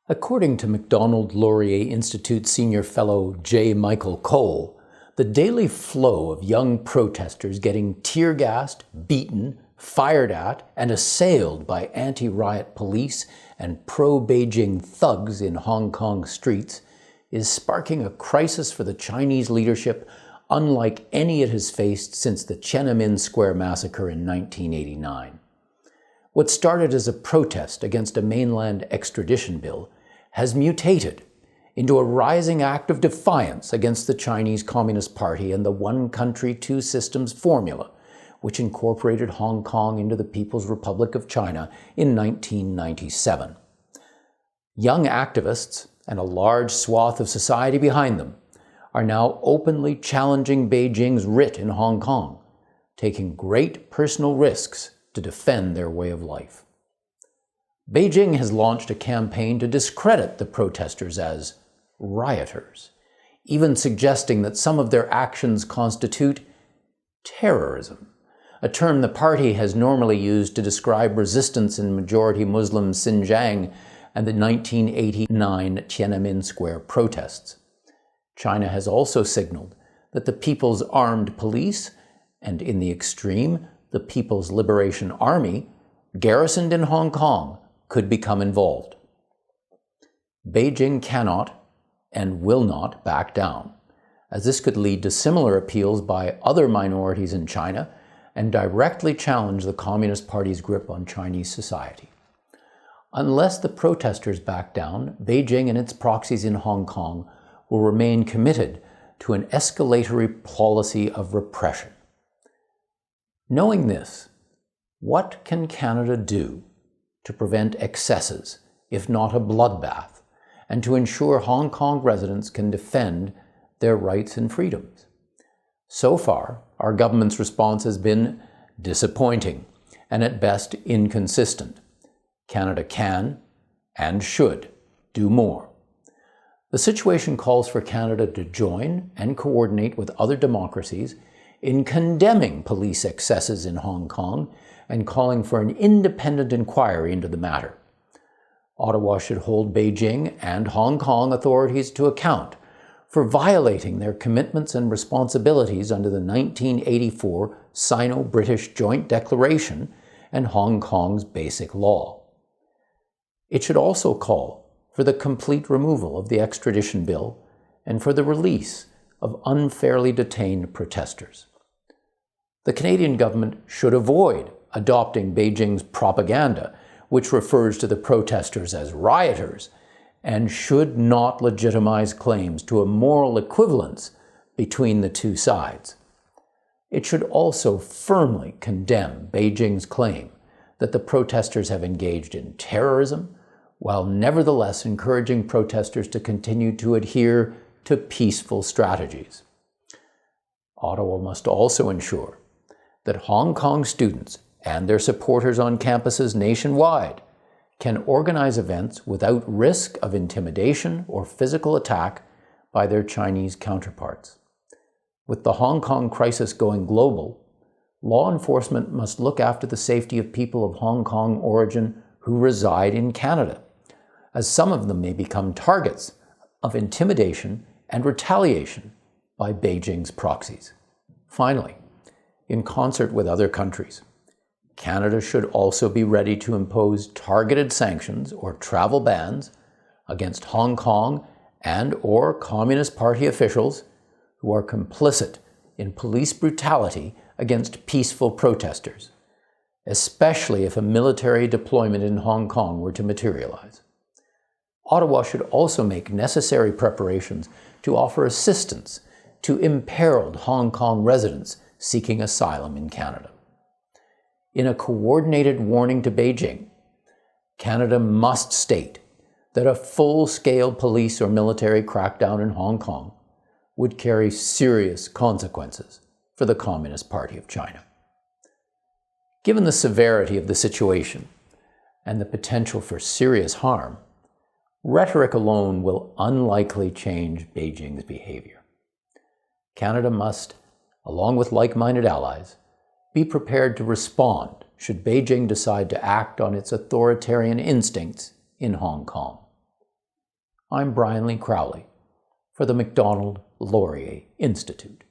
According to Macdonald-Laurier Institute senior fellow J. Michael Cole, the daily flow of young protesters getting tear-gassed, beaten, fired at, and assailed by anti-riot police and pro-Beijing thugs in Hong Kong streets is sparking a crisis for the Chinese leadership unlike any it has faced since the Tiananmen Square massacre in 1989. What started as a protest against a mainland extradition bill has mutated into a rising act of defiance against the Chinese Communist Party and the one country, two systems formula, which incorporated Hong Kong into the People's Republic of China in 1997. Young activists, and a large swath of society behind them, are now openly challenging Beijing's writ in Hong Kong, taking great personal risks to defend their way of life. Beijing has launched a campaign to discredit the protesters as rioters, even suggesting that some of their actions constitute terrorism, a term the party has normally used to describe resistance in majority Muslim Xinjiang and the 1989 Tiananmen Square protests. China has also signaled that the People's Armed Police, and in the extreme, the People's Liberation Army, garrisoned in Hong Kong, could become involved. Beijing cannot and will not back down, as this could lead to similar appeals by other minorities in China and directly challenge the Communist Party's grip on Chinese society. Unless the protesters back down, Beijing and its proxies in Hong Kong will remain committed to an escalatory policy of repression. Knowing this, what can Canada do to prevent excesses, if not a bloodbath, and to ensure Hong Kong residents can defend their rights and freedoms? So far, our government's response has been disappointing and at best inconsistent. Canada can and should do more. The situation calls for Canada to join and coordinate with other democracies in condemning police excesses in Hong Kong and calling for an independent inquiry into the matter. Ottawa should hold Beijing and Hong Kong authorities to account for violating their commitments and responsibilities under the 1984 Sino-British Joint Declaration and Hong Kong's Basic Law. It should also call for the complete removal of the extradition bill and for the release of unfairly detained protesters. The Canadian government should avoid adopting Beijing's propaganda, which refers to the protesters as rioters, and should not legitimize claims to a moral equivalence between the two sides. It should also firmly condemn Beijing's claim that the protesters have engaged in terrorism, while nevertheless encouraging protesters to continue to adhere to peaceful strategies. Ottawa must also ensure that Hong Kong students and their supporters on campuses nationwide can organize events without risk of intimidation or physical attack by their Chinese counterparts. With the Hong Kong crisis going global, law enforcement must look after the safety of people of Hong Kong origin who reside in Canada, as some of them may become targets of intimidation and retaliation by Beijing's proxies. Finally, in concert with other countries, Canada should also be ready to impose targeted sanctions or travel bans against Hong Kong and/or Communist Party officials who are complicit in police brutality against peaceful protesters, especially if a military deployment in Hong Kong were to materialize. Ottawa should also make necessary preparations to offer assistance to imperiled Hong Kong residents seeking asylum in Canada. In a coordinated warning to Beijing, Canada must state that a full-scale police or military crackdown in Hong Kong would carry serious consequences for the Communist Party of China. Given the severity of the situation and the potential for serious harm, rhetoric alone will unlikely change Beijing's behavior. Canada must, along with like-minded allies, be prepared to respond should Beijing decide to act on its authoritarian instincts in Hong Kong. I'm Brian Lee Crowley for the Macdonald-Laurier Institute.